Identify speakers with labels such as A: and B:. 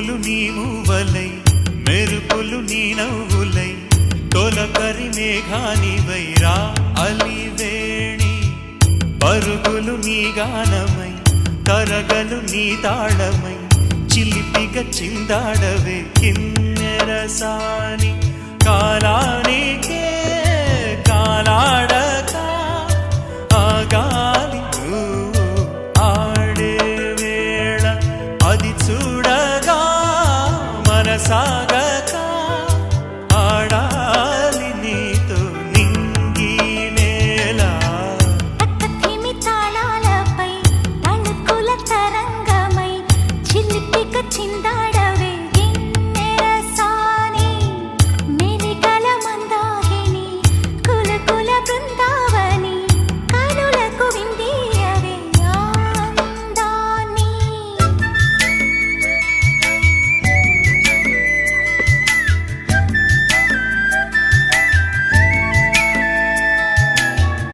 A: పువ్వులు నీ మూవలై మెరుపులు నీ నవ్వులై తొలకరి మేఘానివై రా అలివేణి పరుగులు నీ గానమై తరగలు నీ తాళమై చిలిపిగా చిందాడవే కిన్నెరసాని కాలానికే కాలాడక ఆగాలి ఆడే వేళ అది చూడగా మనసా